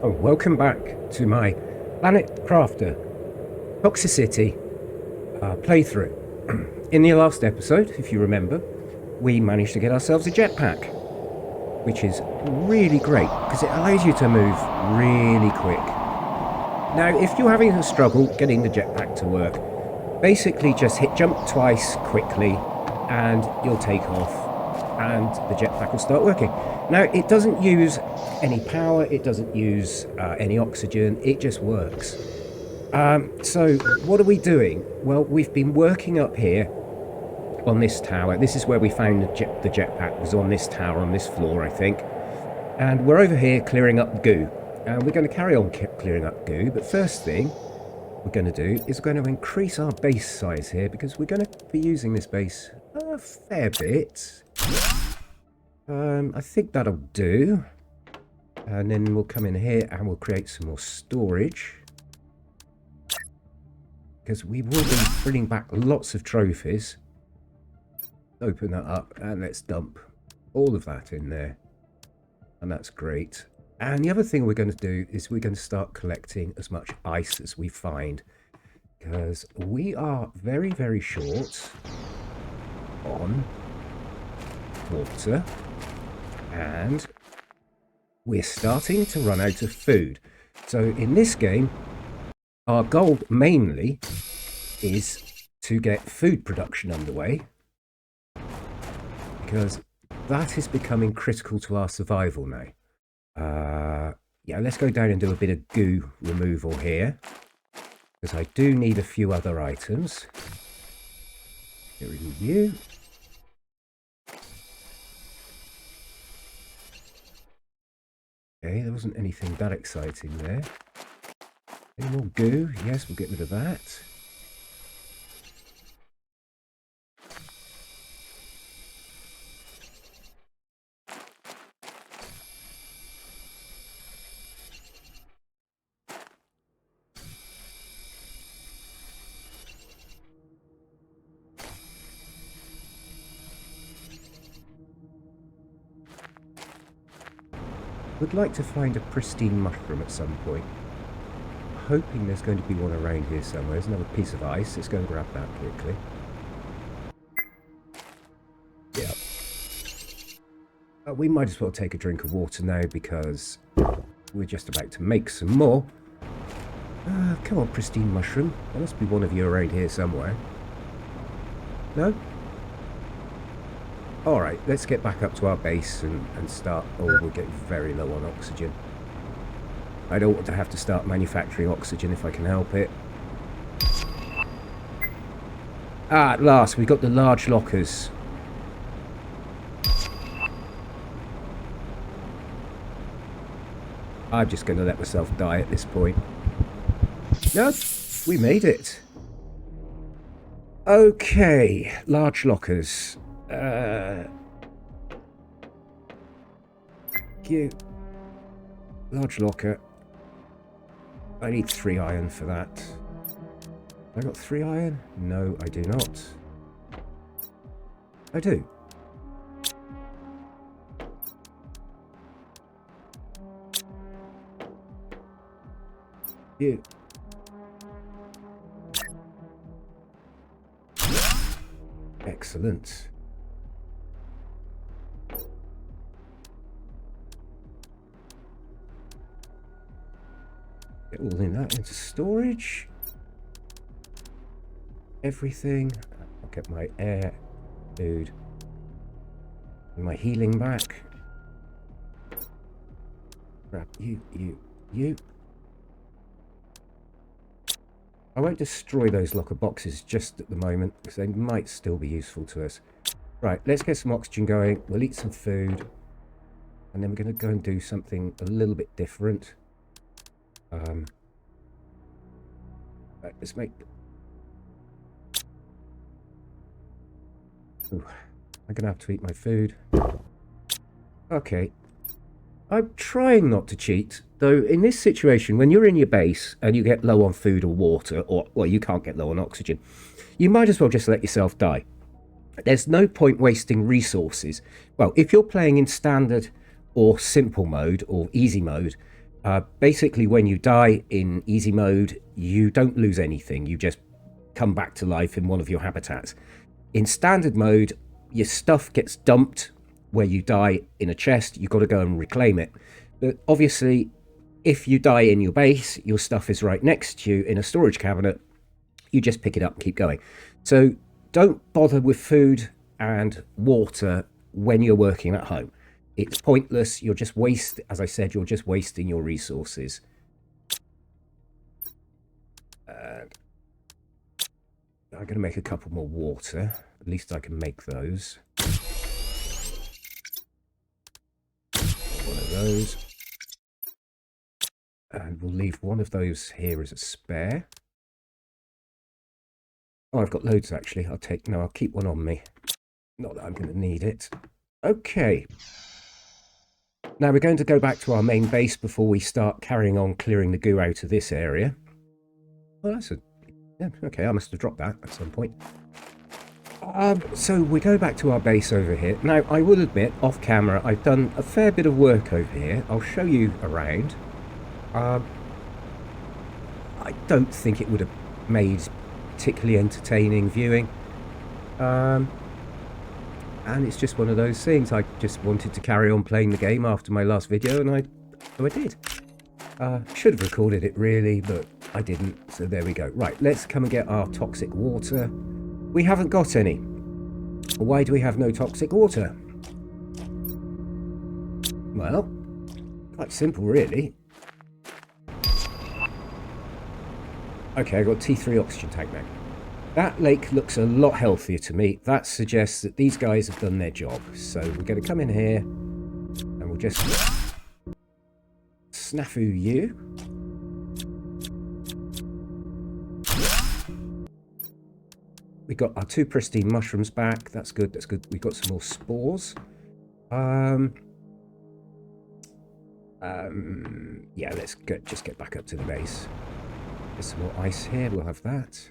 Oh, welcome back to my Planet Crafter Toxicity playthrough. In the last episode, if you remember, we managed to get ourselves a jetpack, which is really great because it allows you to move really quick. Now, if you're having a struggle getting the jetpack to work, basically just hit jump twice quickly and you'll take off and the jetpack will start working. Now, it doesn't use any power, it doesn't use any oxygen, it just works. So what are we doing? Well, we've been working up here on this tower. This is where we found the jetpack, was on this tower, on this floor, I think. And we're over here clearing up goo. And we're going to carry on clearing up goo, but first thing we're going to do is we're going to increase our base size here because we're going to be using this base a fair bit. I think that'll do. And then we'll come in here and we'll create some more storage. Because we will be bringing back lots of trophies. Open that up and let's dump all of that in there. And that's great. And the other thing we're going to do is we're going to start collecting as much ice as we find. Because we are very, very short on water. And we're starting to run out of food. So in this game, our goal mainly is to get food production underway. Because that is becoming critical to our survival now. Yeah, let's go down and do a bit of goo removal here. Because I do need a few other items. Here is you. Okay, there wasn't anything that exciting there. Any more goo? Yes, we'll get rid of that. Would like to find a pristine mushroom at some point. Hoping there's going to be one around here somewhere. There's another piece of ice. Let's go and grab that quickly. Yep. We might as well take a drink of water now because we're just about to make some more. Come on, pristine mushroom. There must be one of you around here somewhere. No? Alright, let's get back up to our base and start. Oh, we're getting very low on oxygen. I don't want to have to start manufacturing oxygen if I can help it. Ah, at last, we got the large lockers. I'm just going to let myself die at this point. No, we made it. Okay, large lockers. Cute. Large locker. I need 3 iron for that. Have I got 3 iron? No, I do not. I do. You. Excellent. Get all in that into storage. Everything. I'll get my air, food, and my healing back. Grab you. I won't destroy those locker boxes just at the moment because they might still be useful to us. Right, let's get some oxygen going. We'll eat some food. And then we're going to go and do something a little bit different. Right, let's make... Ooh, I'm going to have to eat my food. Okay. I'm trying not to cheat, though in this situation, when you're in your base and you get low on food or water, or, well, you can't get low on oxygen, you might as well just let yourself die. There's no point wasting resources. Well, if you're playing in standard or simple mode or easy mode, Basically, when you die in easy mode, you don't lose anything. You just come back to life in one of your habitats. In standard mode, your stuff gets dumped where you die in a chest. You've got to go and reclaim it. But obviously, if you die in your base, your stuff is right next to you in a storage cabinet. You just pick it up and keep going. So don't bother with food and water when you're working at home. It's pointless. You're just as I said, you're just wasting your resources. I'm going to make a couple more water. At least I can make those. One of those. And we'll leave one of those here as a spare. Oh, I've got loads actually. I'll keep one on me. Not that I'm going to need it. Okay. Now we're going to go back to our main base before we start carrying on clearing the goo out of this area. Oh, yeah, okay, I must have dropped that at some point. So we go back to our base over here. Now, I will admit, off camera, I've done a fair bit of work over here. I'll show you around. I don't think it would have made particularly entertaining viewing. And it's just one of those things. I just wanted to carry on playing the game after my last video, and so I did. Should have recorded it really, but I didn't, so there we go. Right, let's come and get our toxic water. We haven't got any. Why do we have no toxic water? Well, quite simple really. Okay, I got T3 oxygen tank now. That lake looks a lot healthier to me. That suggests that these guys have done their job. So we're going to come in here and we'll just snafu you. We got our 2 pristine mushrooms back. That's good. That's good. We got some more spores. Yeah, let's just get back up to the base. There's some more ice here. We'll have that.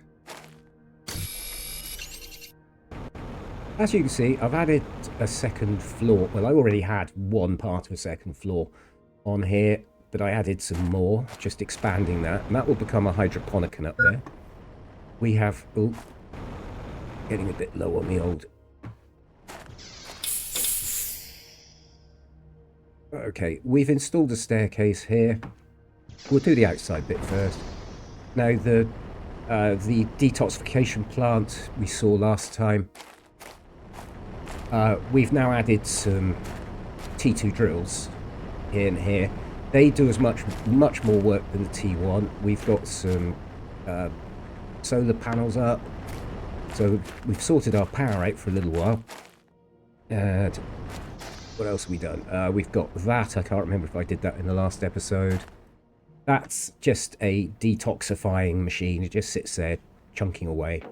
As you can see, I've added a second floor. Well, I already had one part of a second floor on here, but I added some more, just expanding that. And that will become a hydroponic up there. We have... Oh, getting a bit low on the old... Okay, we've installed a staircase here. We'll do the outside bit first. Now, the detoxification plant we saw last time, we've now added some T2 drills here and here. They do as much more work than the T1. We've got some solar panels up, so we've sorted our power out for a little while. And what else have we done? We've got that. I can't remember if I did that in the last episode. That's just a detoxifying machine. It just sits there chunking away.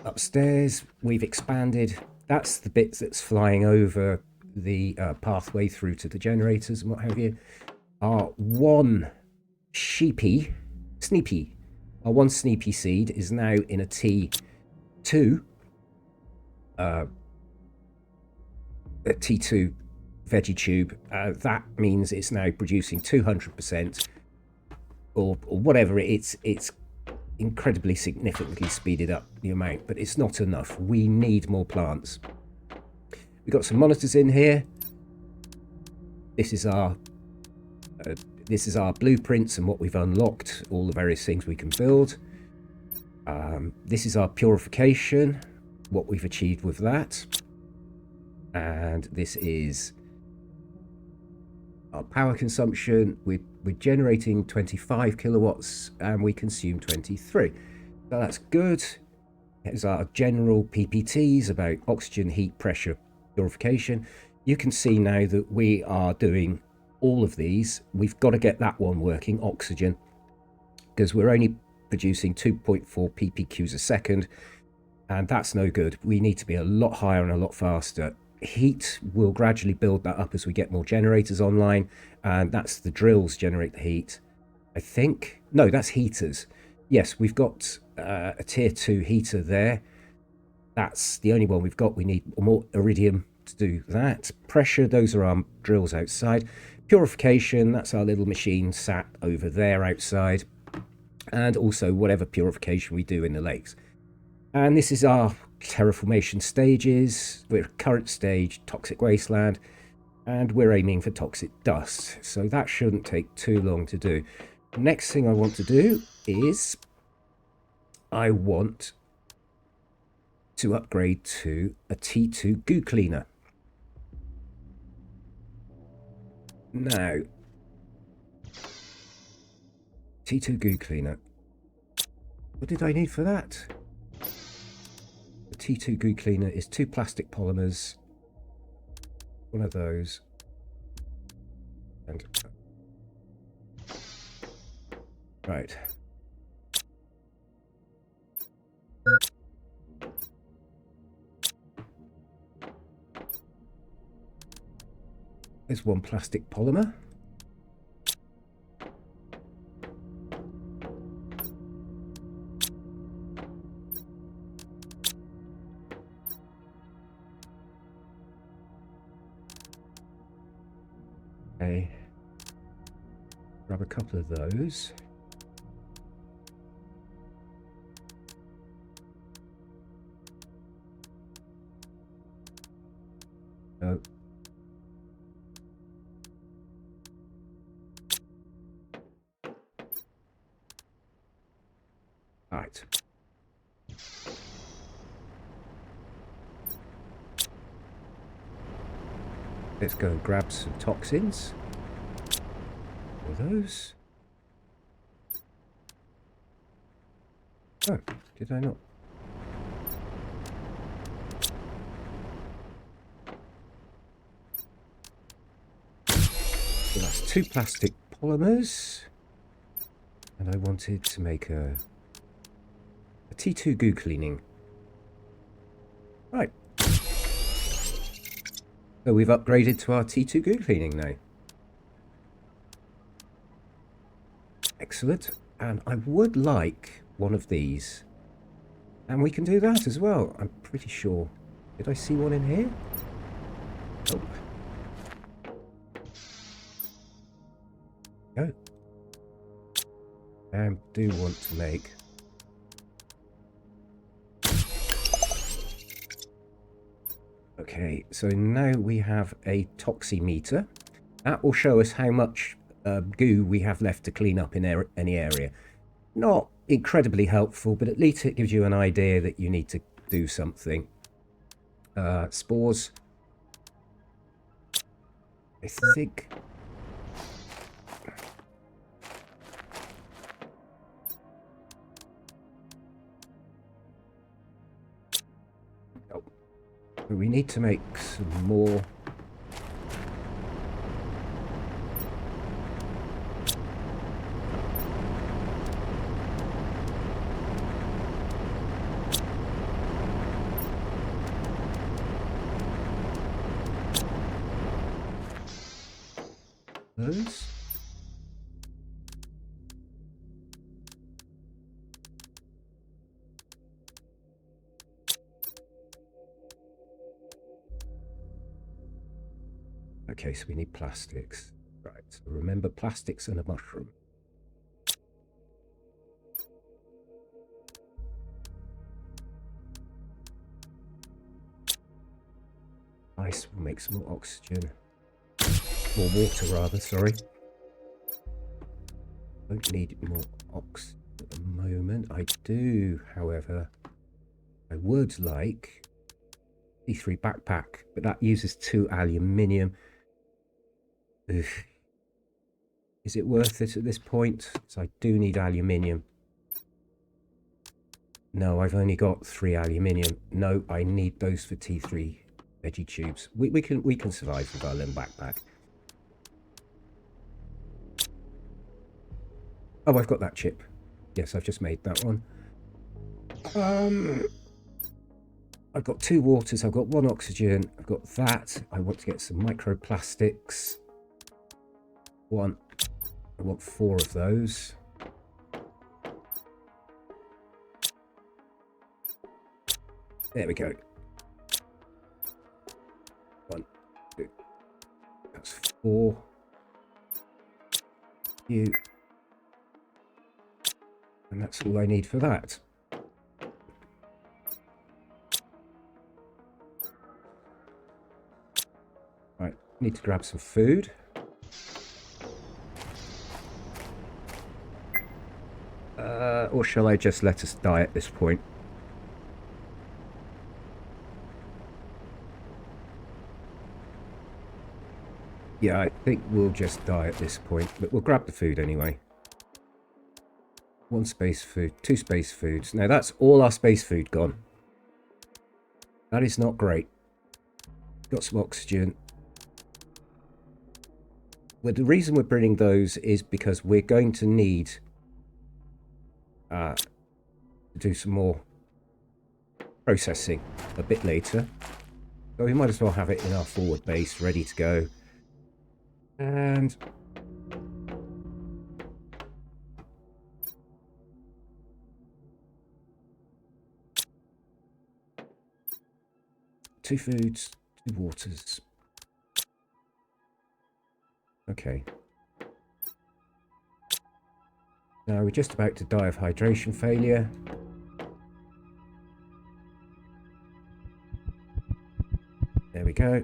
Upstairs, we've expanded. That's the bits that's flying over the pathway through to the generators and what have you. Our one sneepy seed is now in a T2. A T2 veggie tube. That means it's now producing 200%, or whatever. It's incredibly significantly speeded up the amount, but it's not enough. We need more plants. We've got some monitors in here. This is our blueprints and what we've unlocked, all the various things we can build. This is our purification, what we've achieved with that. And this is our power consumption. We're generating 25 kilowatts and we consume 23. So that's good. Here's our general PPTs about oxygen, heat, pressure, purification. You can see now that we are doing all of these. We've got to get that one working, oxygen, because we're only producing 2.4 ppqs a second, and that's no good. We need to be a lot higher and a lot faster. Heat will gradually build that up as we get more generators online, and that's the drills generate the heat, I think. No, that's heaters. Yes, we've got a tier 2 heater there. That's the only one we've got. We need more iridium to do that. Pressure, those are our drills outside. Purification, that's our little machine sat over there outside. And also whatever purification we do in the lakes. And this is our terraformation stages. We're current stage toxic wasteland, and we're aiming for toxic dust. So that shouldn't take too long to do. Next thing I want to do is I want to upgrade to a T2 goo cleaner. Now, T2 goo cleaner. What did I need for that? The T2 goo cleaner is 2 plastic polymers. One of those. And right. There's 1 plastic polymer. Okay. Grab a couple of those. Oh. Right. Let's go and grab some toxins. For those. Oh, did I not? So that's 2 plastic polymers. And I wanted to make a T2 goo cleaning. Right. So we've upgraded to our T2 goo cleaning now. Excellent. And I would like one of these. And we can do that as well. I'm pretty sure. Did I see one in here? Nope. Go. I do want to make... Okay, so now we have a toximeter. That will show us how much goo we have left to clean up in any area. Not incredibly helpful, but at least it gives you an idea that you need to do something. Spores. I think... Oh. We need to make some more... those. Okay, so we need plastics. Right, so remember plastics and a mushroom. Ice will make some more oxygen. More water, rather, sorry. Don't need more oxygen at the moment. I do, however, I would like T3 backpack, but that uses 2 aluminium. Ugh. Is it worth it at this point? So I do need aluminium. No, I've only got 3 aluminium. No, I need those for T3 veggie tubes. We can survive with our little backpack. Oh, I've got that chip. Yes, I've just made that one. I've got 2 waters. I've got 1 oxygen. I've got that. I want to get some microplastics. 1. I want 4 of those. There we go. 1, 2. That's 4. You. And that's all I need for that. Right, need to grab some food. Or shall I just let us die at this point? Yeah, I think we'll just die at this point, but we'll grab the food anyway. 1 space food, 2 space foods. Now that's all our space food gone. That is not great. Got some oxygen. Well, the reason we're bringing those is because we're going to need to do some more processing a bit later. So we might as well have it in our forward base ready to go. And two foods, 2 waters. Okay. Now we're just about to die of hydration failure. There we go.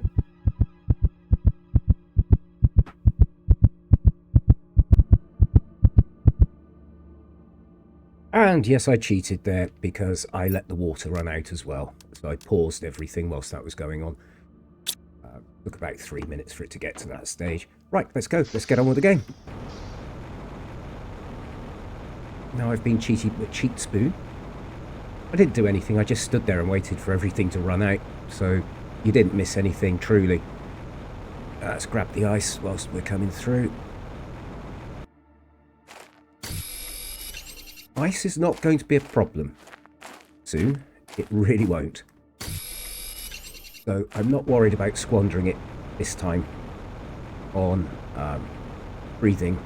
And yes, I cheated there because I let the water run out as well. So I paused everything whilst that was going on. Took about 3 minutes for it to get to that stage. Right, let's go. Let's get on with the game. Now I've been cheated with cheat spoon. I didn't do anything. I just stood there and waited for everything to run out. So you didn't miss anything, truly. Let's grab the ice whilst we're coming through. Ice is not going to be a problem soon. It really won't. So I'm not worried about squandering it this time on breathing.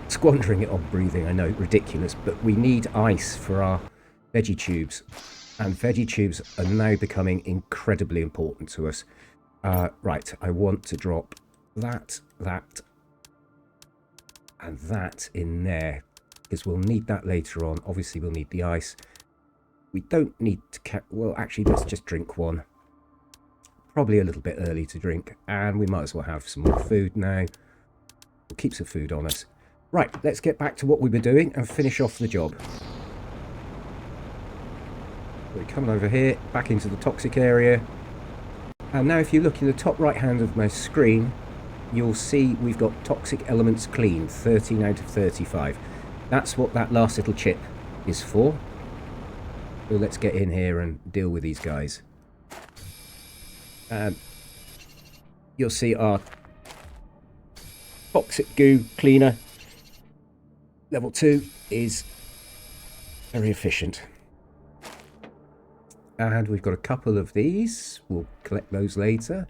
Squandering it on breathing, I know, ridiculous, but we need ice for our veggie tubes. And veggie tubes are now becoming incredibly important to us. Right, I want to drop that, and that in there, because we'll need that later on. Obviously, we'll need the ice. We don't need to... well, actually, let's just drink one. Probably a little bit early to drink, and we might as well have some more food now. We'll keep some food on us. Right, let's get back to what we were doing and finish off the job. We're coming over here, back into the toxic area. And now if you look in the top right hand of my screen, you'll see we've got toxic elements clean, 13 out of 35. That's what that last little chip is for. So let's get in here and deal with these guys. You'll see our toxic goo cleaner level 2 is very efficient. And we've got a couple of these. We'll collect those later.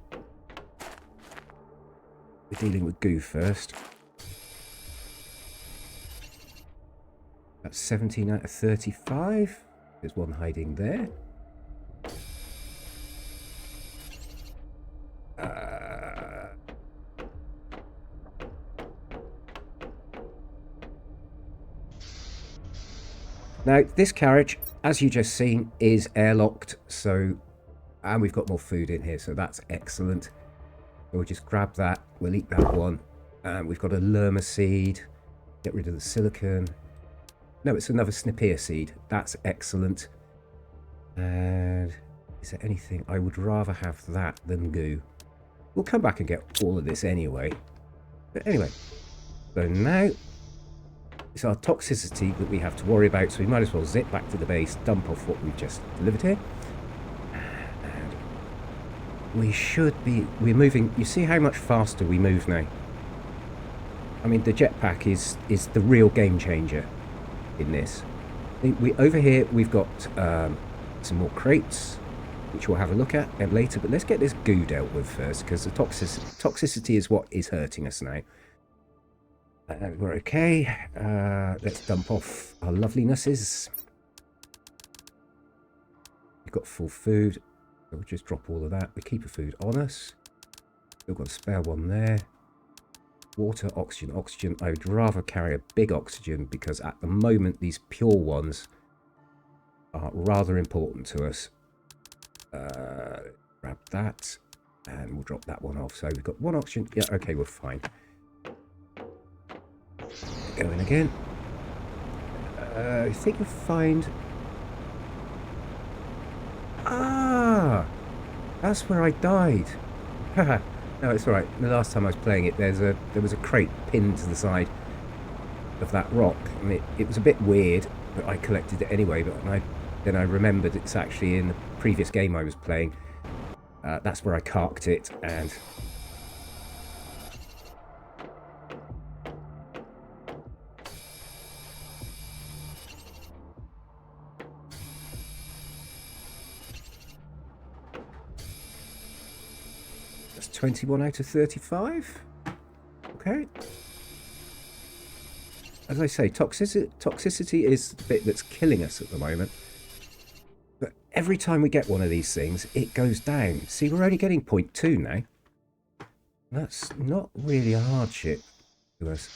We're dealing with goo first. That's 17 out of 35. There's one hiding there. Now, this carriage, as you just seen, is airlocked, so, and we've got more food in here, so that's excellent. So we'll just grab that, we'll eat that one. And we've got a lerma seed, get rid of the silicon. No, it's another snipea seed, that's excellent. And is there anything? I would rather have that than goo. We'll come back and get all of this anyway. But anyway, so now it's our toxicity that we have to worry about, so we might as well zip back to the base, dump off what we've just delivered here. And we should be... we're moving... you see how much faster we move now? I mean, the jetpack is the real game changer in this. Over here, we've got some more crates, which we'll have a look at later, but let's get this goo dealt with first, because the toxicity is what is hurting us now. We're okay. Let's dump off our lovelinesses. We've got full food. So we'll just drop all of that. We keep the food on us. Still got a spare one there. Water, oxygen, oxygen. I would rather carry a big oxygen because at the moment these pure ones are rather important to us. Grab that and we'll drop that one off. So we've got one oxygen. Yeah, okay, we're fine. Going again. I think you'll find... Ah! That's where I died. Haha. No, it's alright. The last time I was playing it, there was a crate pinned to the side of that rock. And it was a bit weird, but I collected it anyway. But then I remembered it's actually in the previous game I was playing. That's where I carked it, and... That's 21 out of 35. Okay. As I say, toxicity is the bit that's killing us at the moment. But every time we get one of these things, it goes down. See, we're only getting 0.2 now. That's not really a hardship to us.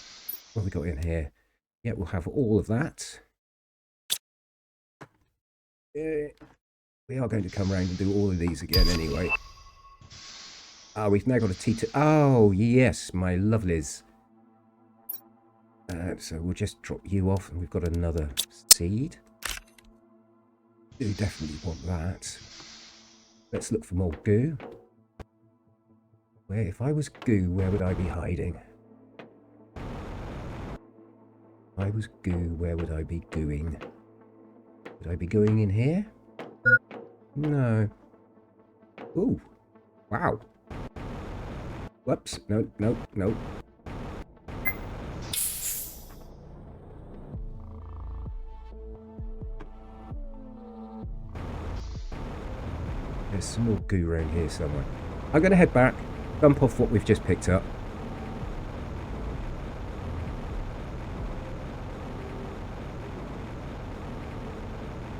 What have we got in here? Yeah, we'll have all of that. We are going to come around and do all of these again anyway. We've now got a T2. Oh, yes, my lovelies. So we'll just drop you off, and we've got another seed. Do definitely want that. Let's look for more goo. If I was goo, where would I be hiding? If I was goo, where would I be gooing? Would I be going in here? No. Ooh. Wow. Whoops. No, no, no. There's some more goo around here somewhere. I'm going to head back, dump off what we've just picked up.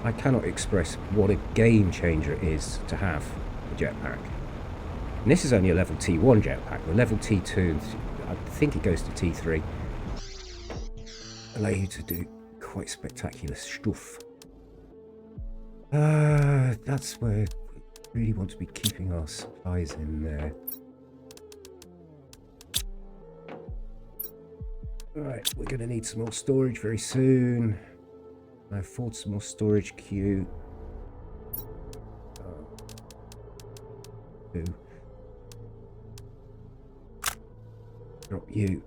I cannot express what a game changer it is to have a jetpack. And this is only a level T1 jetpack. The level T2, I think it goes to T3, allow you to do quite spectacular stuff. That's where we really want to be keeping our supplies in there. Right, we're going to need some more storage very soon. I afford some more storage queue. Drop you.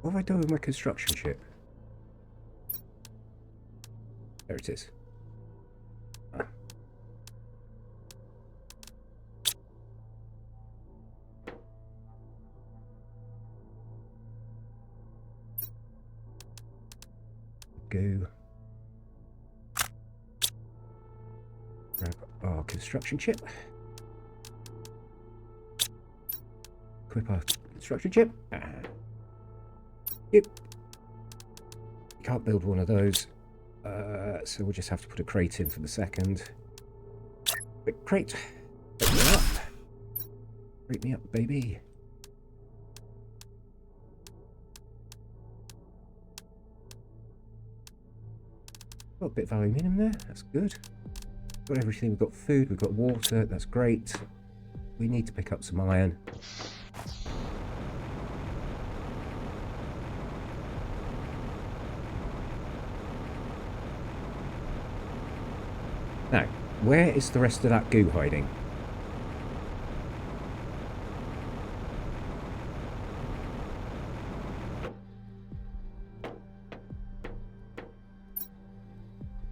What have I done with my construction ship? There it is. Go. Grab our construction chip. Equip our construction chip. Yep. You can't build one of those. So we'll just have to put a crate in for the second. Quick crate. Crate me up. Crate me up, baby. Got a bit of aluminium there, that's good. Got everything, we've got food, we've got water, that's great. We need to pick up some iron. Now, where is the rest of that goo hiding?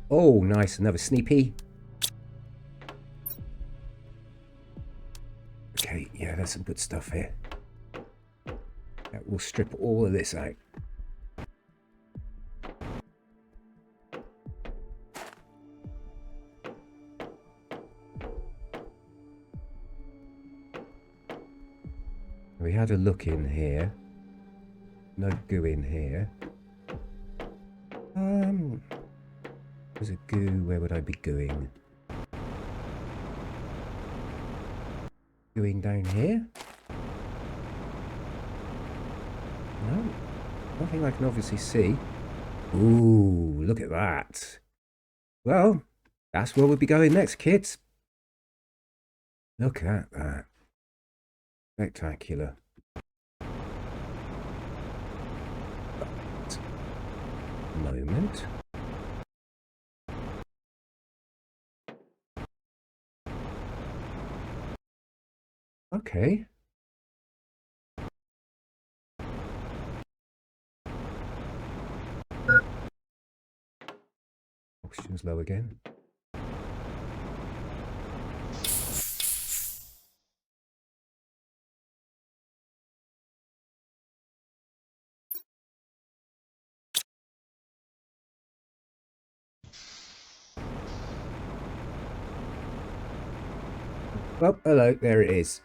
Oh, nice, another sneepy. Okay, yeah, there's some good stuff here. Yeah, we'll strip all of this out. We had a look in here. No goo in here. There's a goo. Where would I be gooing? Going down here? No, nothing I can obviously see. Ooh, look at that. Well, that's where we'll be going next, kids. Look at that. Spectacular. Moment. Okay. Oxygen's low again. Oh, hello, there it is.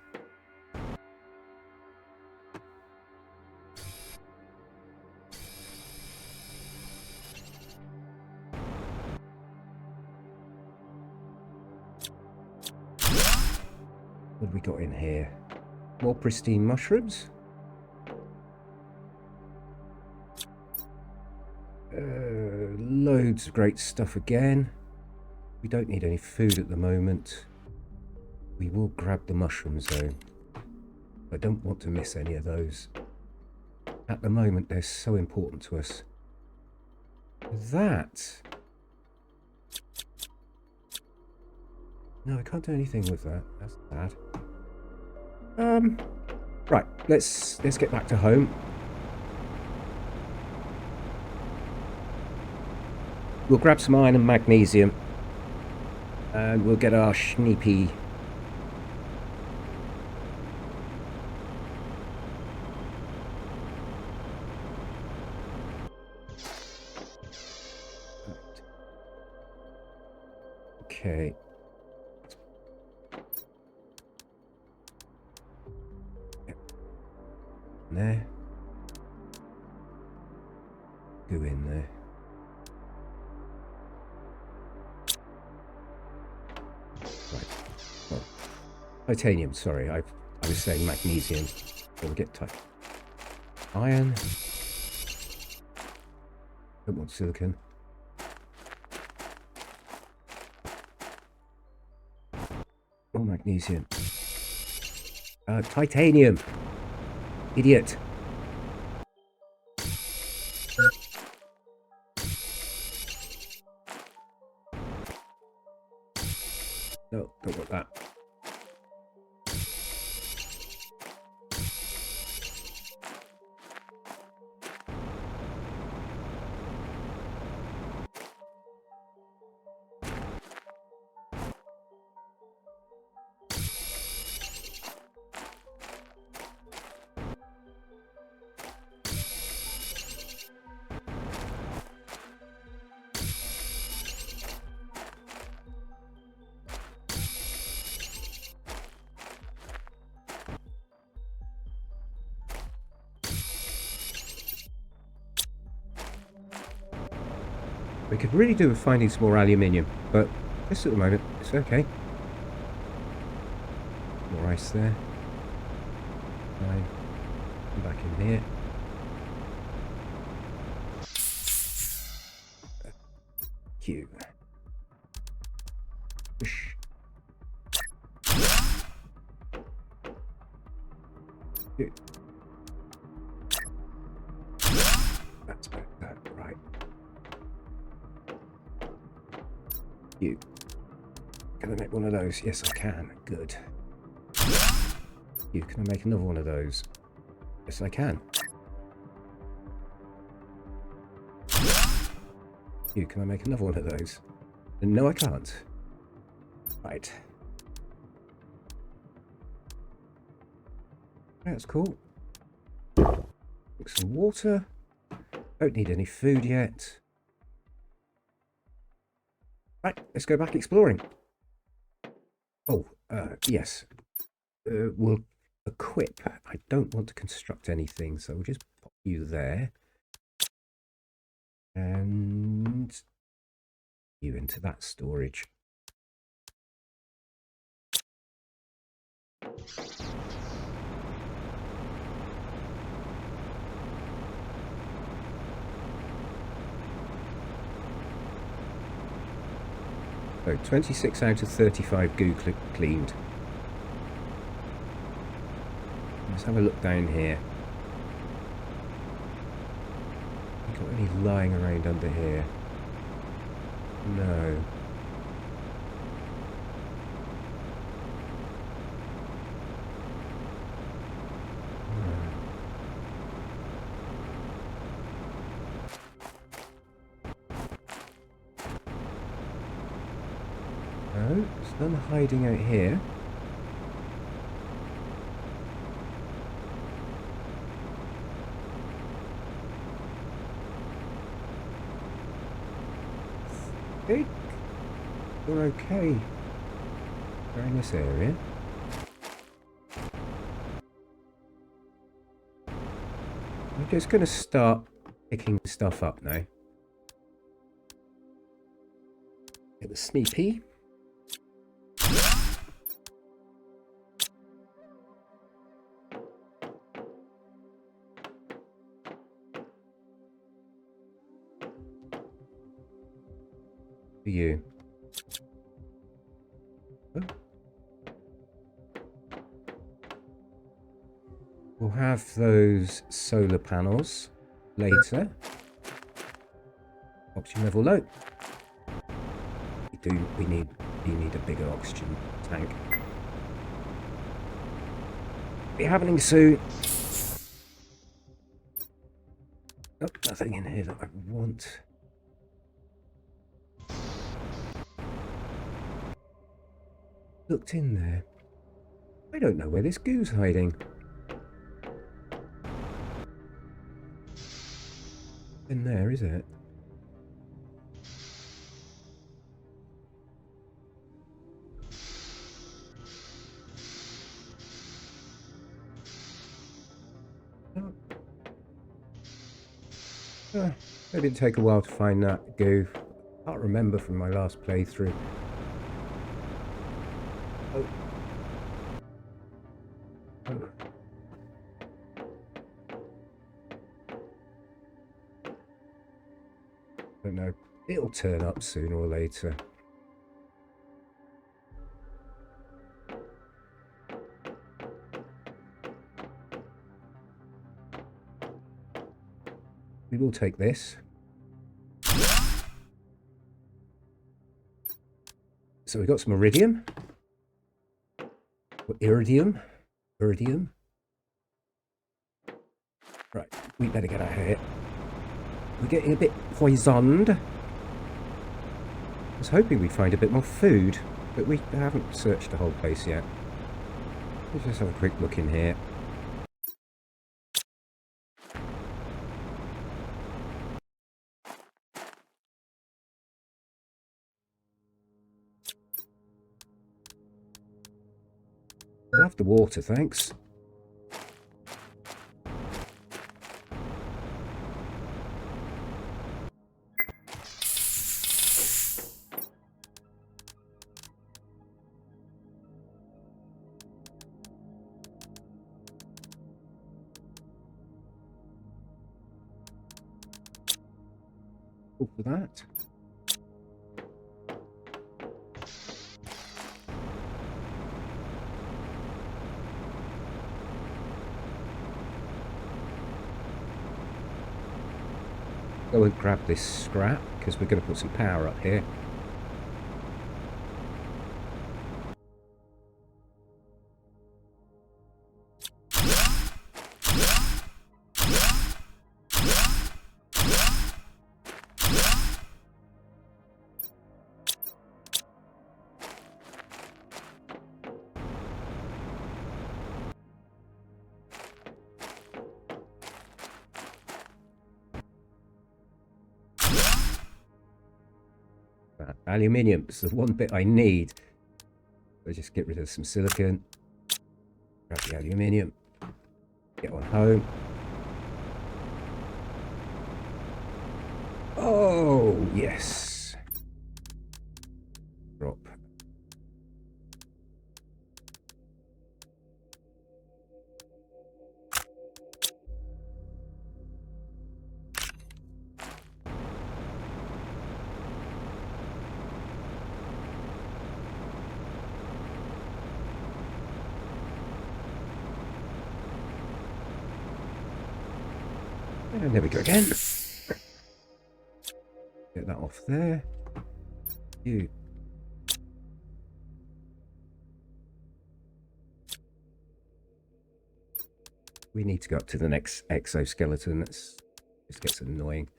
What have we got in here? More pristine mushrooms. Loads of great stuff again. We don't need any food at the moment. We will grab the mushrooms though. I don't want to miss any of those. At the moment, they're so important to us. That... No, I can't do anything with that. That's bad. Right, let's get back to home. We'll grab some iron and magnesium. And we'll get our schneepy. Okay. There. Go in there. Right. Oh. Titanium, sorry. I was saying magnesium. We'll get iron. Don't want silicon. More magnesium. Titanium. Idiot. No, don't want that. We could really do with finding some more aluminium, but just at the moment, it's okay. More ice there. Fine. Come back in here. Q. Push. Q. That's about that, right. You. Can I make one of those? Yes, I can. Good. You. Can I make another one of those? Yes, I can. You. Can I make another one of those? No, I can't. Right. That's cool. Drink some water. Don't need any food yet. Right, let's go back exploring. Oh, yes. We'll equip. I don't want to construct anything, so we'll just pop you there. And you into that storage. So 26 out of 35 goo cleaned. Let's have a look down here. You got any lying around under here? No. No, there's none hiding out here. I think we're okay around this area. I'm just going to start picking stuff up now. Get the sneepy. For you. Oh. We'll have those solar panels later. Oxygen level low. We need a bigger oxygen tank. Be happening soon. Oh, nothing in here that I want. Looked in there. I don't know where this goo's hiding. In there, is it? Oh. Maybe it'd take a while to find that goo. Can't remember from my last playthrough. Oh. Oh. Don't know. It'll turn up sooner or later. We will take this. So we've got some iridium. Or iridium. Iridium. Right, we better get out of here. We're getting a bit poisoned. I was hoping we'd find a bit more food, but we haven't searched the whole place yet. Let's just have a quick look in here. I'll have the water, thanks. All for that. Go and grab this scrap, because we're going to put some power up here. Aluminium is the one bit I need. So just get rid of some silicon. Grab the aluminium. Get on home. Oh, yes. Drop. And there we go again. Get that off there. You. We need to go up to the next exoskeleton. This gets annoying.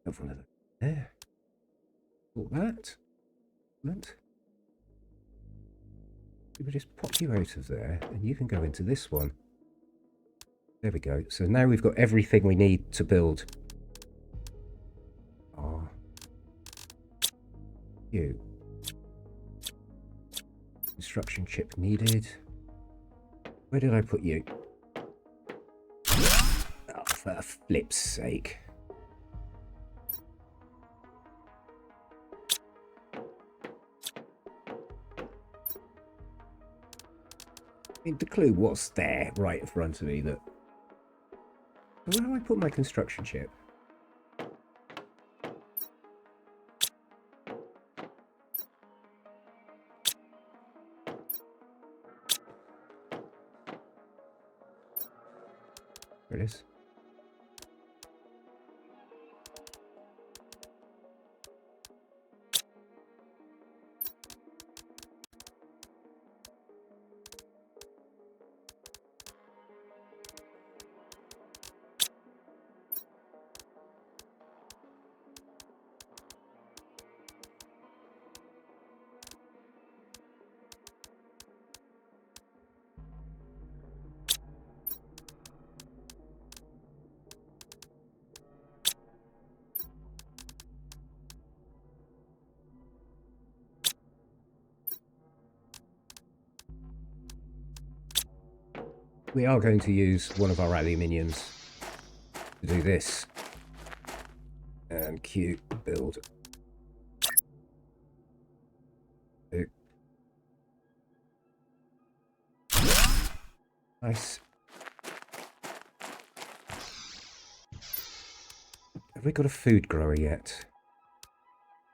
Have one of them there. All that. Excellent. We will just pop you out of there, and you can go into this one. There we go. So now we've got everything we need to build. Oh. You. Construction chip needed. Where did I put you? Oh, for flip's sake. I mean, the clue was there right in front of me that... Where do I put my construction chip? There it is. We are going to use one of our aluminiums to do this. And Q, build. Two. Nice. Have we got a food grower yet?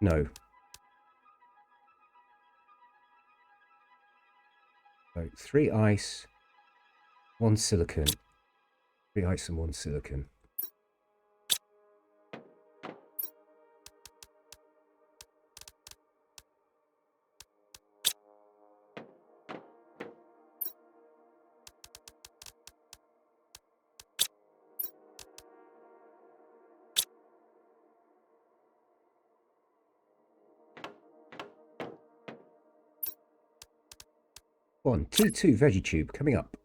No. So 3 ice, 1 silicon. 3 ice and 1 silicon. One T2 veggie tube coming up.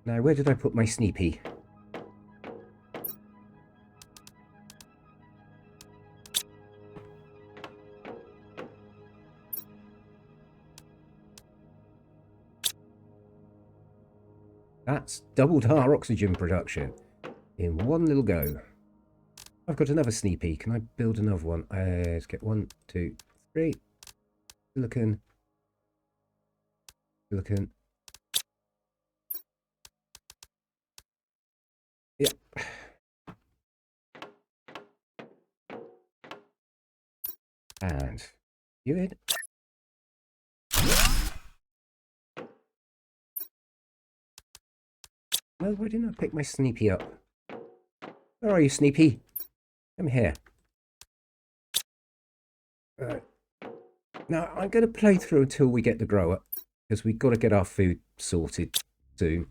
Now, where did I put my Sneepy? That's doubled our oxygen production in one little go. I've got another Sneepy. Can I build another one? Let's get 1, 2, 3. Silicon. Silicon. Yep. And you in. Well, why didn't I pick my Sneepy up? Where are you, Sneepy? Come here. Now, I'm going to play through until we get the grower, because we've got to get our food sorted soon.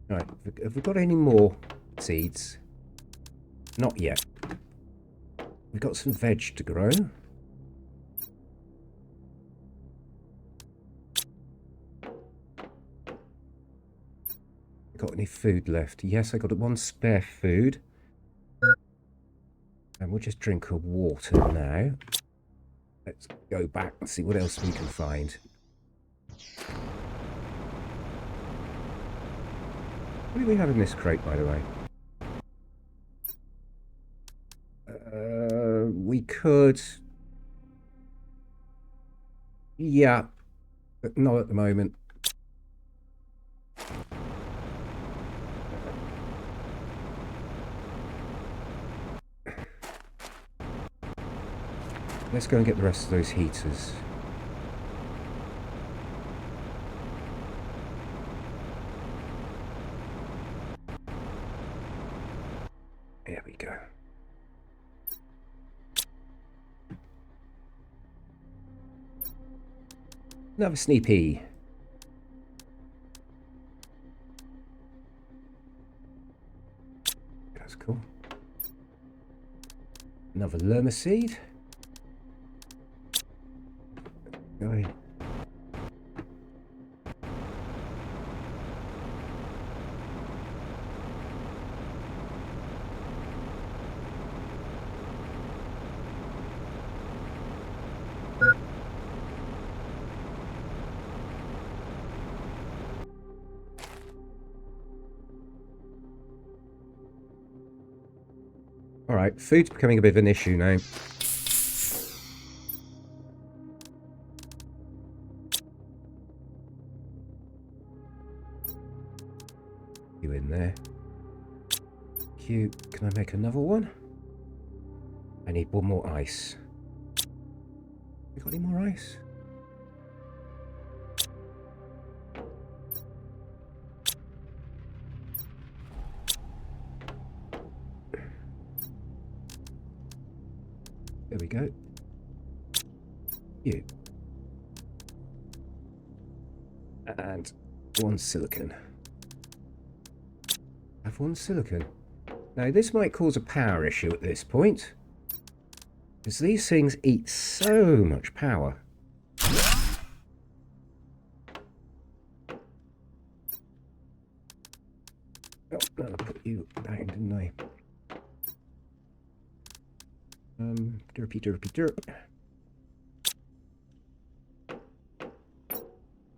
Right, have we got any more seeds? Not yet. We've got some veg to grow. Got any food left? Yes, I got 1 spare food. And we'll just drink a water now. Let's go back and see what else we can find. What do we have in this crate, by the way? We could... Yeah, but not at the moment. let's go and get the rest of those heaters. There we go. Another sneepy. That's cool. Another lerma seed. Go in. Alright, food's becoming a bit of an issue now. You in there. Cute. Can I make another one? I need one more ice. You got any more ice? There we go. You. And one silicon. Have one silicon. Now this might cause a power issue at this point, because these things eat so much power. Oh, no, I put you down, didn't I? Derpy, derpy, derp.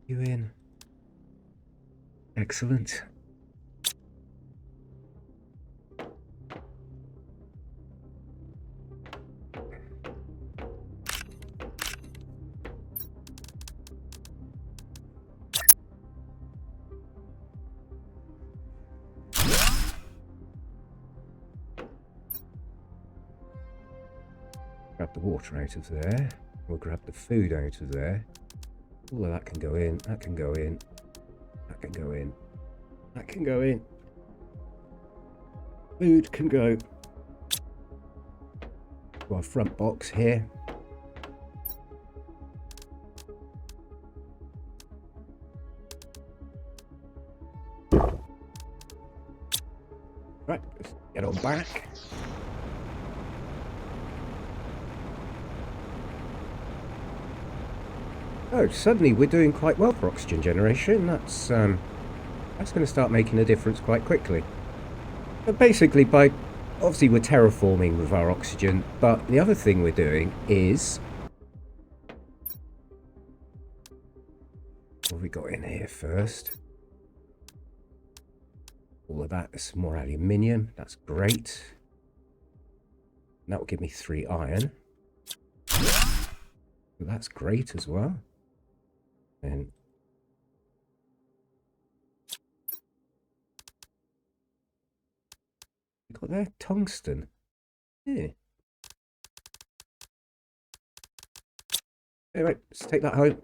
You in. Excellent. Grab the water out of there. We'll grab the food out of there. All of that can go in. That can go in. That can go in. That can go in. Food can go to our front box here. Right, let's get on back. Oh, suddenly we're doing quite well for oxygen generation. That's going to start making a difference quite quickly. But basically, obviously we're terraforming with our oxygen, but the other thing we're doing is... What have we got in here first? All of that is some more aluminium. That's great. And that will give me 3 iron. So that's great as well. And we got there tungsten. Yeah. Anyway, let's take that home.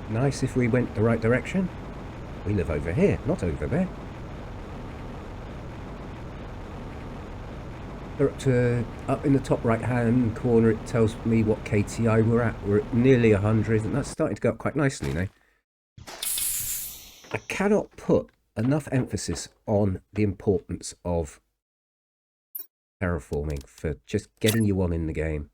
Nice if we went the right direction. We live over here, not over there. We're up in the top right hand corner, it tells me what KTI we're at. We're at nearly 100, and that's starting to go up quite nicely now. I cannot put enough emphasis on the importance of terraforming for just getting you on in the game.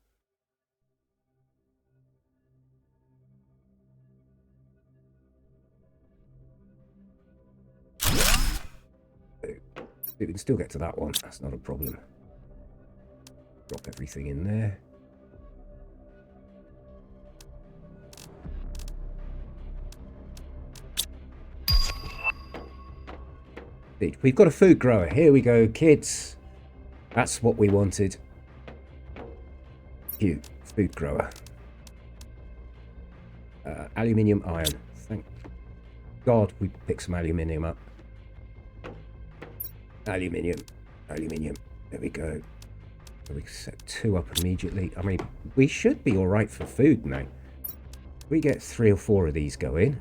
We can still get to that one, that's not a problem. Drop everything in there. We've got a food grower. Here we go, kids. That's what we wanted. Cute. Food grower. Aluminium iron. Thank God we picked some aluminium up. Aluminium. Aluminium. There we go. So we set 2 up immediately. I mean, we should be all right for food now. We get 3 or 4 of these going.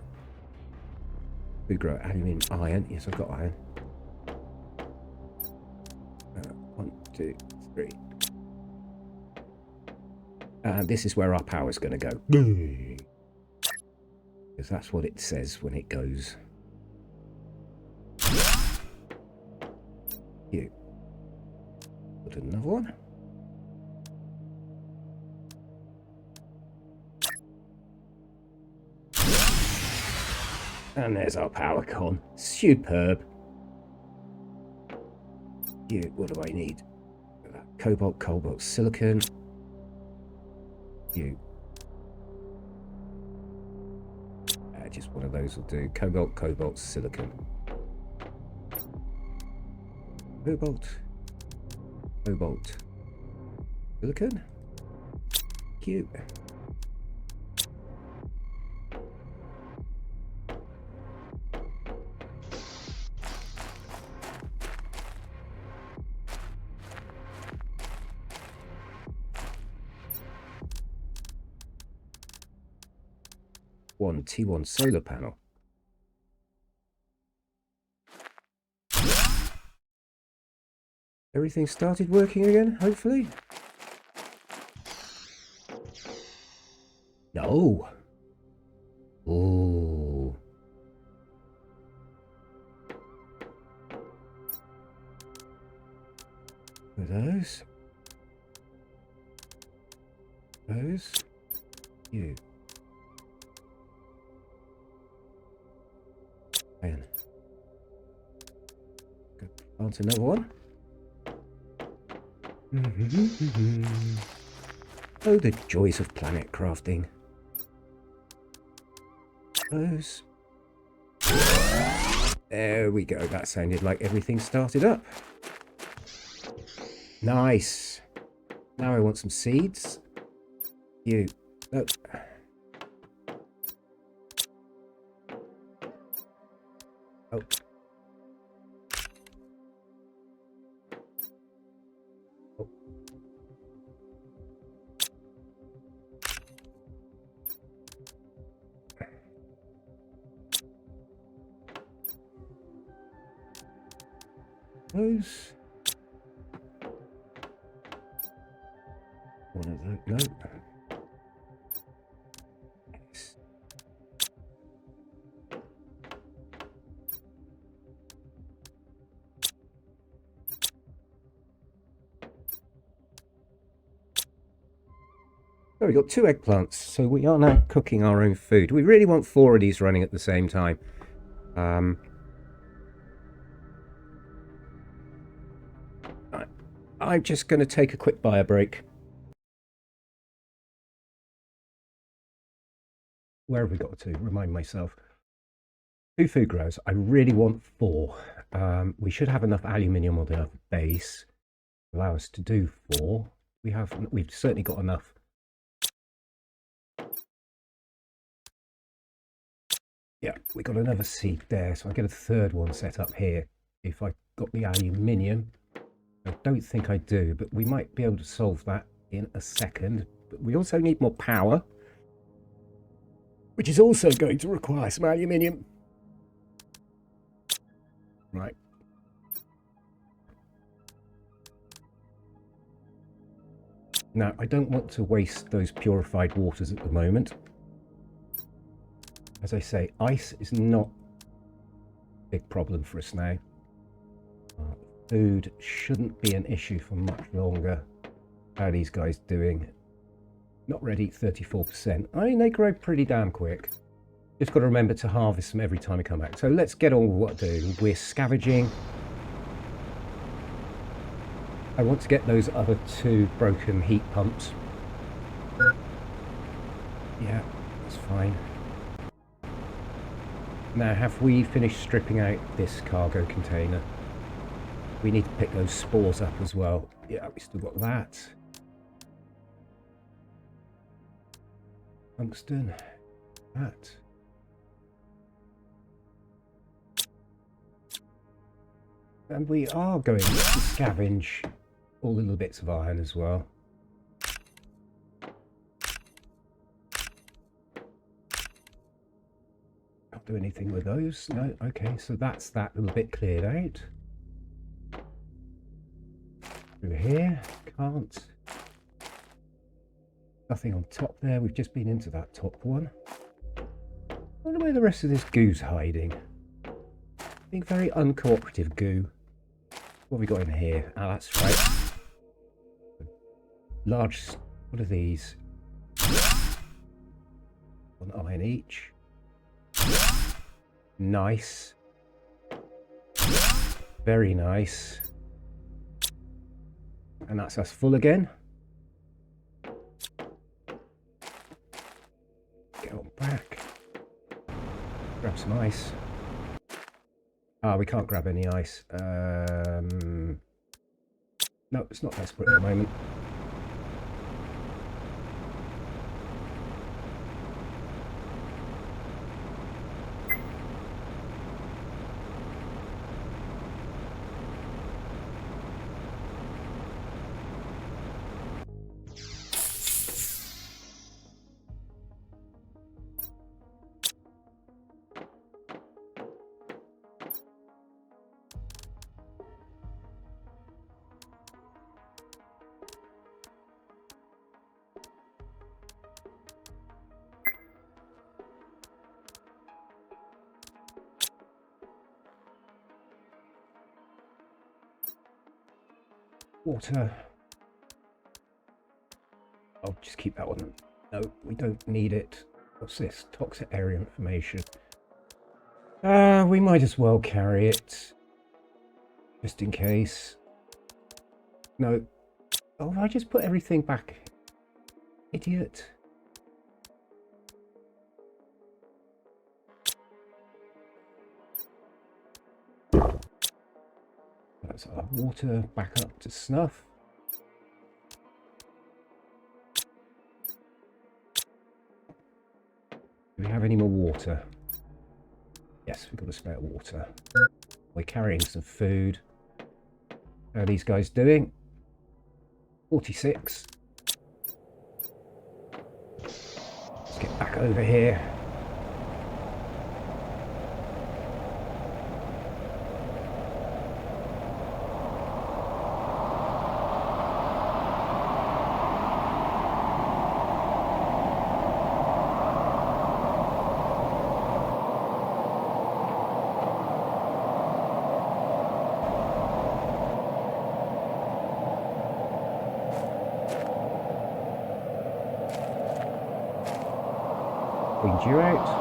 Food grow, aluminium, iron. Yes, I've got iron. 1, 2, 3. And this is where our power is going to go. Because that's what it says when it goes. You. Put another one. And there's our power con. Superb. You, what do I need? Cobalt, cobalt, silicon. You. Just one of those will do. Cobalt, cobalt, silicon. Cobalt. Cobalt. Silicon. Cute. One T1 solar panel. Everything started working again, hopefully. No. Oh. Those. Those. You. Man. Go plant another one. Oh, the joys of planet crafting. Those. There we go. That sounded like everything started up. Nice. Now I want some seeds. You. Oh. Oh. Oh. Those. One of those. No. Yes. So we got 2 eggplants, so we are now cooking our own food. We really want 4 of these running at the same time. I'm just going to take a quick bio break. Where have we got to? Remind myself. 2 food grows. I really want 4. We should have enough aluminium on the base to allow us to do 4. We've certainly got enough. Yeah, we got another seed there, so I get a 3rd one set up here. If I got the aluminium, I don't think I do, but we might be able to solve that in a second. But we also need more power, which is also going to require some aluminium. Right. Now, I don't want to waste those purified waters at the moment. As I say, ice is not a big problem for us now. Food shouldn't be an issue for much longer. How are these guys doing? Not ready, 34%. I mean, they grow pretty damn quick. Just got to remember to harvest them every time we come back. So let's get on with what we're doing. We're scavenging. I want to get those other 2 broken heat pumps. Yeah, that's fine. Now, have we finished stripping out this cargo container? We need to pick those spores up as well. Yeah, we still got that. Tungsten. That. And we are going to scavenge all the little bits of iron as well. Can't do anything with those. No, okay, so that's that little bit cleared out. Through here, can't. Nothing on top there. We've just been into that top one. I wonder where the rest of this goo's hiding. Being very uncooperative goo. What have we got in here? Ah, that's right. Large. What are these? 1 iron each. Nice. Very nice. And that's us full again. Get on back. Grab some ice. Ah, we can't grab any ice. No, it's not desperate at the moment. Water. I'll just keep that one. No, we don't need it. What's this? Toxic area information. We might as well carry it. Just in case. No. Oh, I just put everything back. Idiot. That's our water back up to snuff. Do we have any more water? Yes, we've got a spare water. We're carrying some food. How are these guys doing? 46. Let's get back over here. Cleaned you out.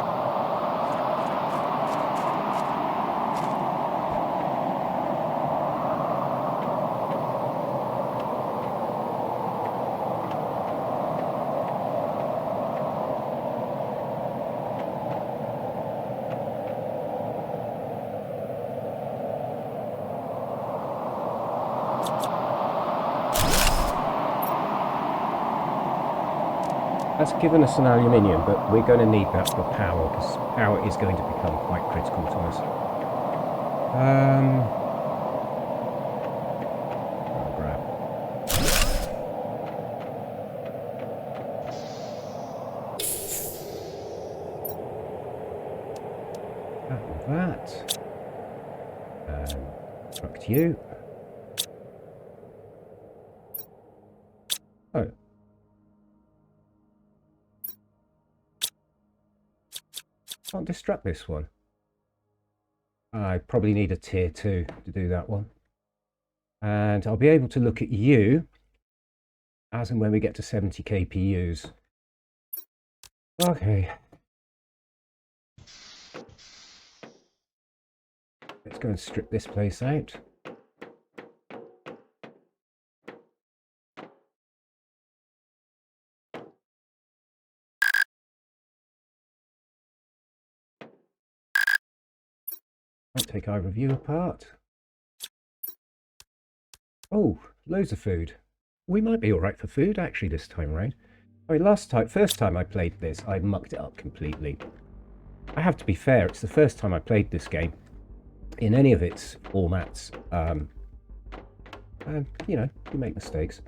That's given us an aluminium, but we're going to need that for power, because power is going to become quite critical to us. I'll grab. That. Construct you. Oh. Can't destruct this one. I probably need a tier 2 to do that one. And I'll be able to look at you as and when we get to 70 kPUs. Okay. Let's go and strip this place out. I'll take our review apart. Oh, loads of food. We might be alright for food actually this time around. I mean, first time I played this, I mucked it up completely. I have to be fair, it's the first time I played this game. in any of its formats. And, you know, you make mistakes.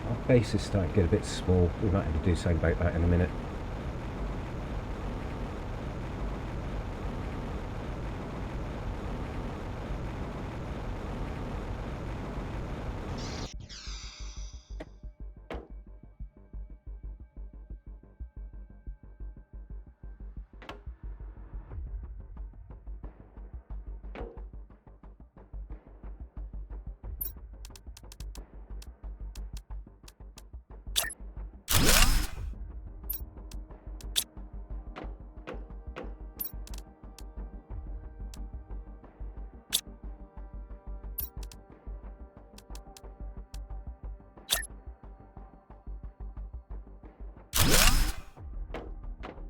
Our base is starting to get a bit small. We might have to do something about that in a minute.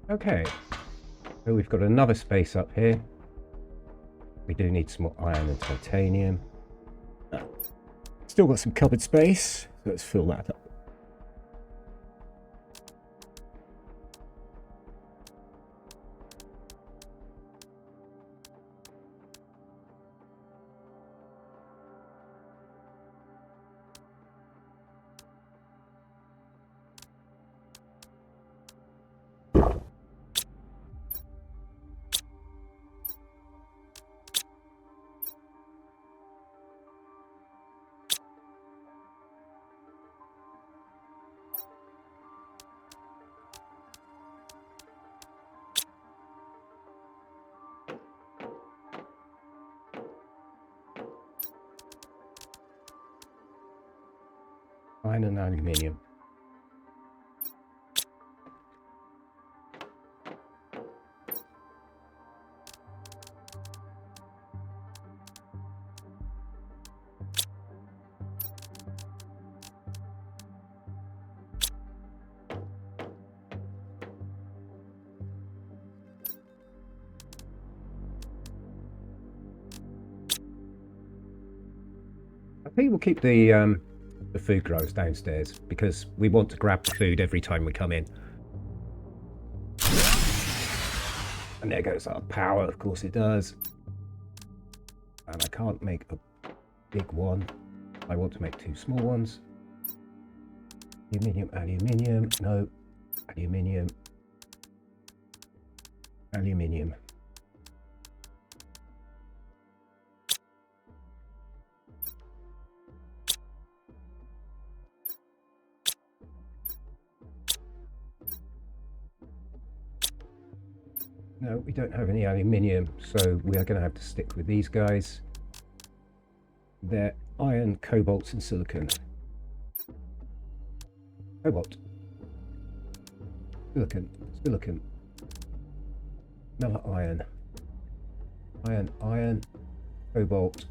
Okay, so we've got another space up here. We do need some more iron and titanium. Still got some cupboard space, so let's fill that up. Iron and aluminium. I think we'll keep the food growers downstairs because we want to grab the food every time we come in. And there goes our power, of course it does. And I can't make a big one. I want to make two small ones. Aluminium, aluminium, no. Aluminium. Aluminium. No, we don't have any aluminium, so we are going to have to stick with these guys. They're iron, cobalt, and silicon. Cobalt. Silicon. Silicon. Another iron. Iron, iron, cobalt.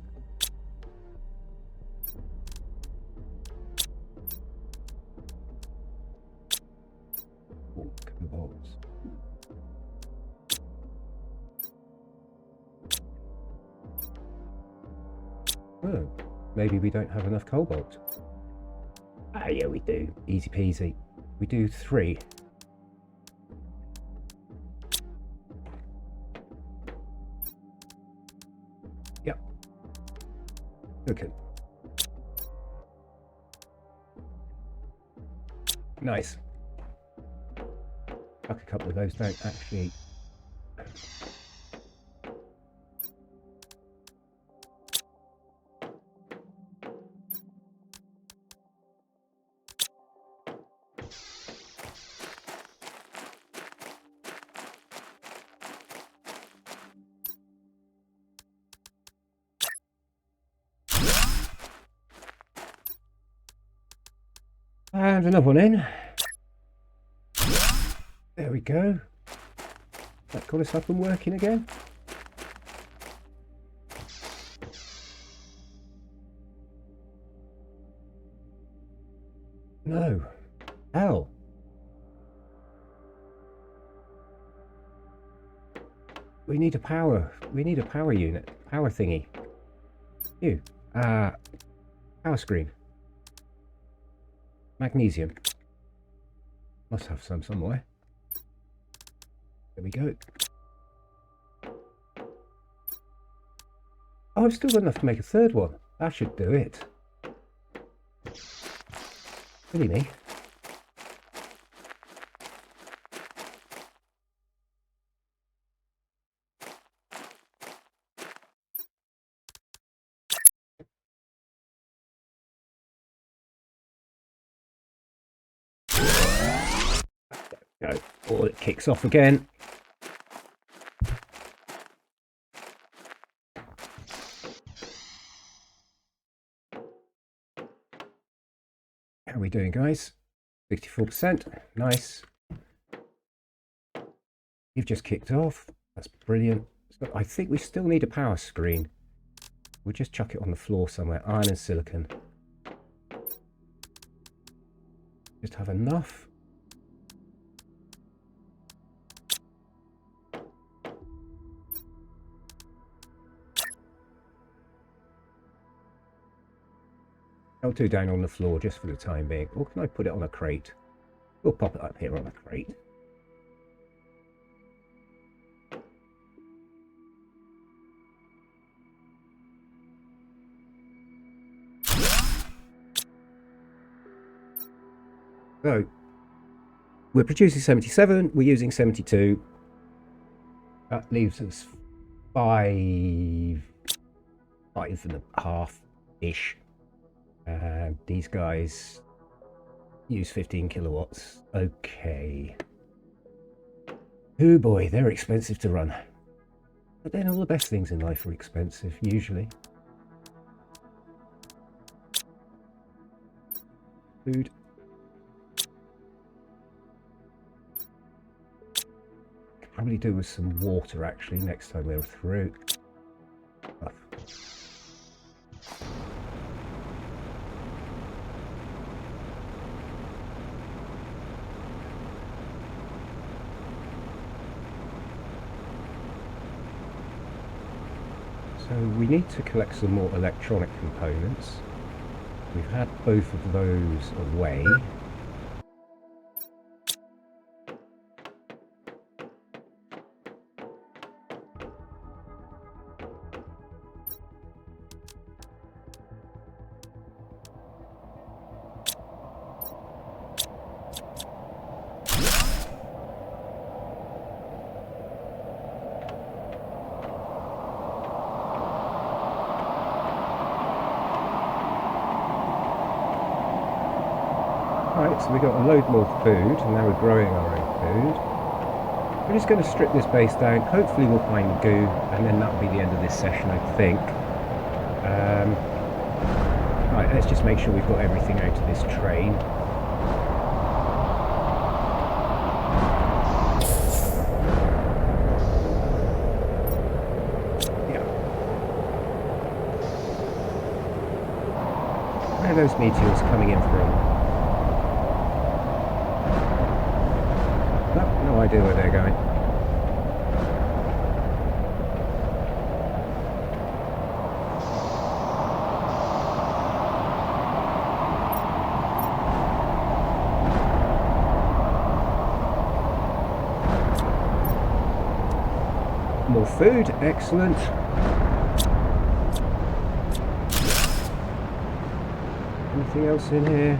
Oh, cobalt. Oh, maybe we don't have enough cobalt. Ah, yeah, we do. Easy peasy. We do 3. Yep. Okay. Nice. Chuck a couple of those down, actually. And another one in. There we go. That got us up and working again. No. Hell. We need a power. We need a power unit. Power thingy. You. Power screen. Magnesium. Must have some somewhere. There we go. Oh, I've still got enough to make a third one. That should do it. Really me. Go. Oh, it kicks off again. How are we doing, guys? 64%. Nice. You've just kicked off. That's brilliant. So I think we still need a power screen. We'll just chuck it on the floor somewhere. Iron and silicon. Just have enough. L2 down on the floor just for the time being. Or can I put it on a crate? We'll pop it up here on a crate. So, we're producing 77, we're using 72. That leaves us 5.5-ish. And these guys use 15 kilowatts. Okay. Oh boy, they're expensive to run. But then all the best things in life are expensive, usually. Food. Could probably do with some water, actually, next time we're through. Oh. So we need to collect some more electronic components. We've had both of those away. Right, so we got a load more food, and now we're growing our own food. We're just going to strip this base down. Hopefully we'll find the goo, and then that'll be the end of this session, I think. Right, let's just make sure we've got everything out of this train. Yeah. Where are those meteors coming in from? No idea where they're going. More food, excellent. Anything else in here?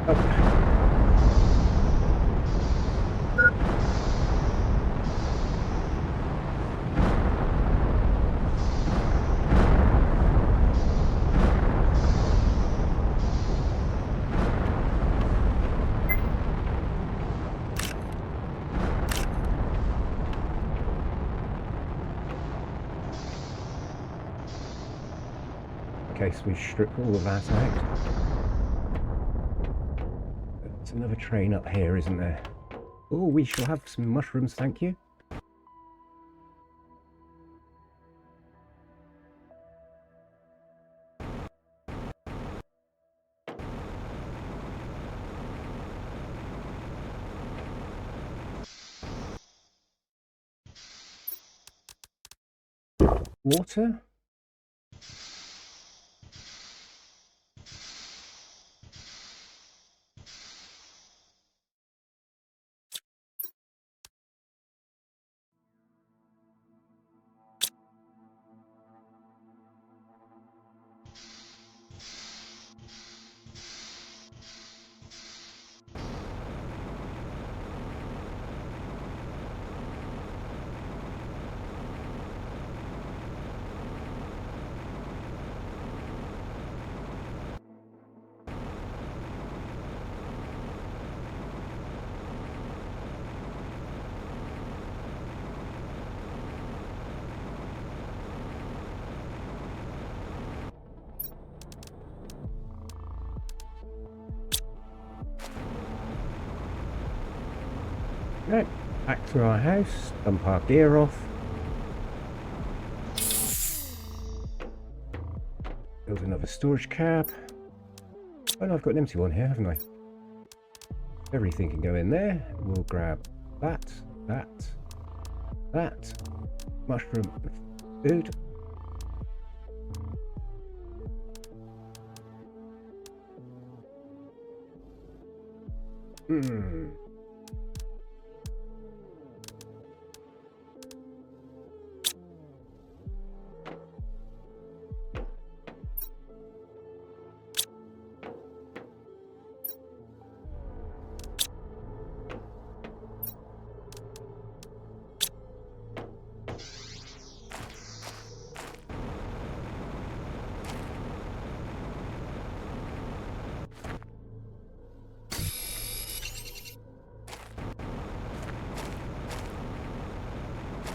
Oh. Okay, so we strip all of that out. There's another train up here, isn't there? Oh, we shall have some mushrooms, thank you. Water? Okay, back to our house, dump our gear off. Build another storage cab. Oh no, I've got an empty one here, haven't I? Everything can go in there. We'll grab that, mushroom food.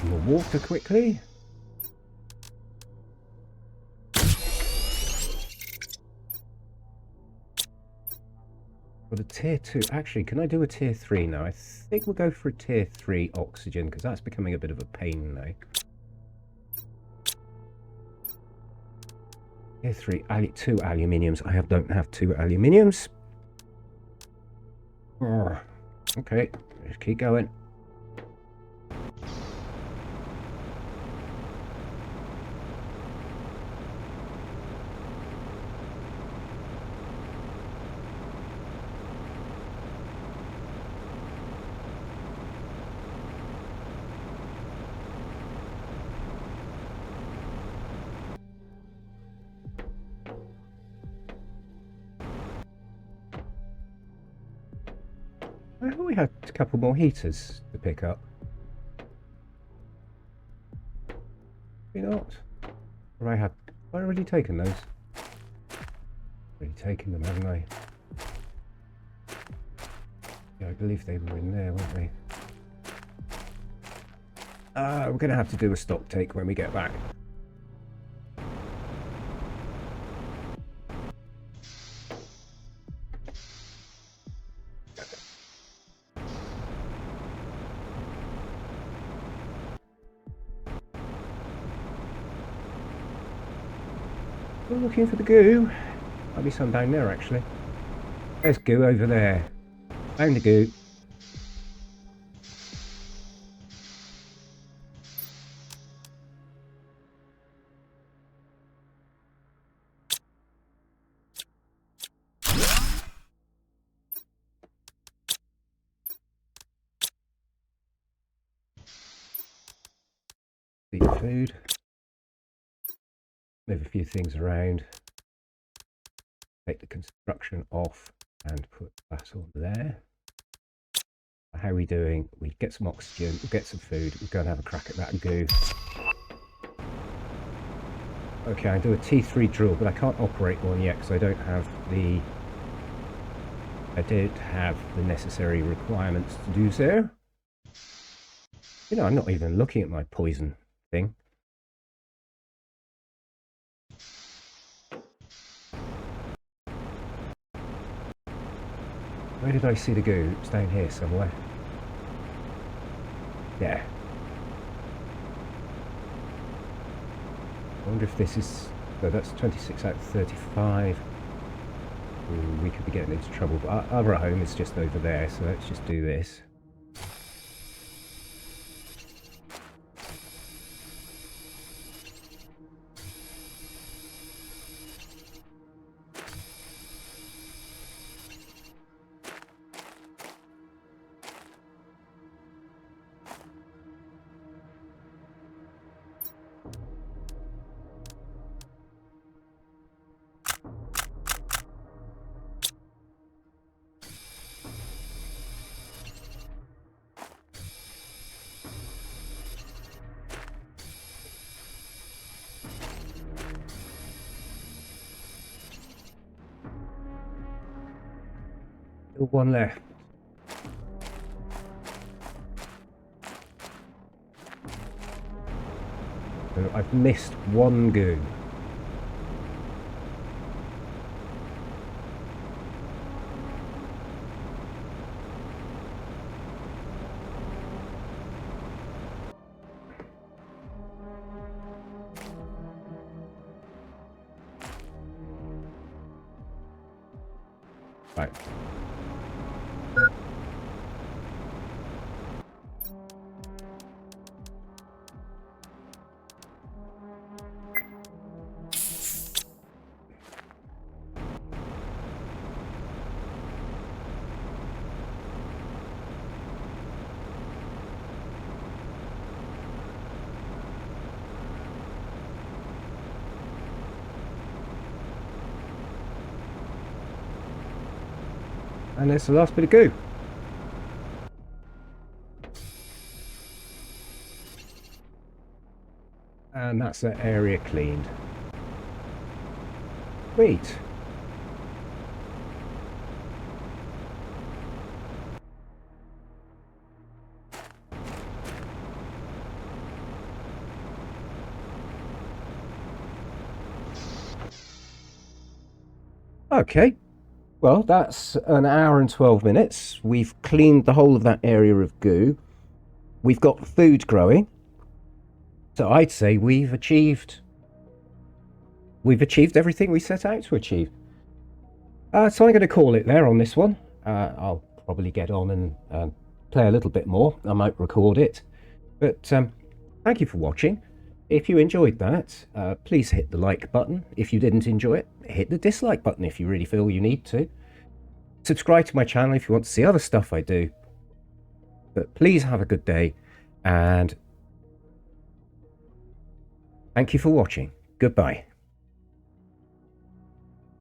More water quickly. Got a tier 2. Actually, can I do a tier 3 now? I think we'll go for a tier 3 oxygen because that's becoming a bit of a pain now. Tier 3, 2 aluminiums. I don't have 2 aluminiums. Oh, okay, let's keep going. I thought we had a couple more heaters to pick up. Maybe not. Or have I already taken those? Already taken them, haven't I? Yeah, I believe they were in there, weren't they? We're going to have to do a stock take when we get back. We're looking for the goo. Might be some down there, actually. There's goo over there. Found the goo. Eat food. Move a few things around. Take the construction off and put that on there. How are we doing? We get some oxygen, we'll get some food, we'll go and have a crack at that goo. Okay, I do a T3 drill, but I can't operate one yet because I don't have the necessary requirements to do so. You know, I'm not even looking at my poison thing. Where did I see the goo? It's down here somewhere. Yeah. I wonder if this is... No, that's 26 out of 35. Ooh, we could be getting into trouble. But our other home is just over there, so let's just do this. Still one left. So I've missed one goo. Right. And there's the last bit of goo. And that's that area cleaned. Sweet. Okay. Well, that's an hour and 12 minutes. We've cleaned the whole of that area of goo. We've got food growing. So I'd say we've achieved everything we set out to achieve. So I'm going to call it there on this one. I'll probably get on and play a little bit more. I might record it. But thank you for watching. If you enjoyed that, please hit the like button. If you didn't enjoy it, hit the dislike button if you really feel you need to. Subscribe to my channel if you want to see other stuff I do. But please have a good day, and thank you for watching. Goodbye.